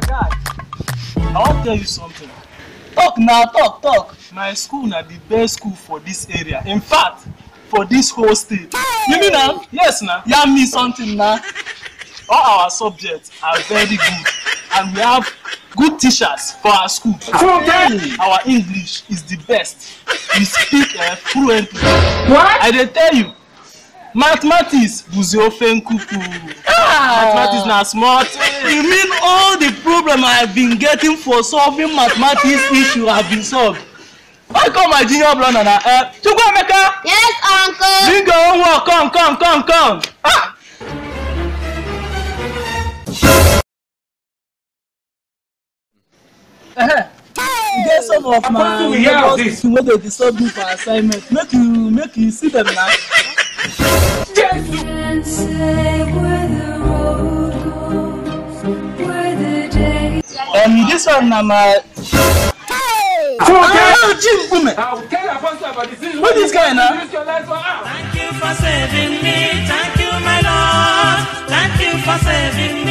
Guy, I want to tell you something. Talk now, talk. My school na the best school for this area. In fact, for this whole state. You mean now? Yes, now. Yeah, me something now. All our subjects are very good, and we have good teachers for our school. Our English is the best. We speak fluently. What? I dey tell you, mathematics buzi ofe nkuku. Mathematics na small thing. You mean all the problem I've been getting for solving mathematics issue have been solved? I call my junior brother now. Chukwuemeka. Yes, uncle. Bring your homework. Come. Ah. Get some of my neighbors wey dey disturb me for assignment. Make you see them now. This one na my. Jim woman. What is guy now? Thank you for saving me. Thank you, my Lord. Thank you for saving me.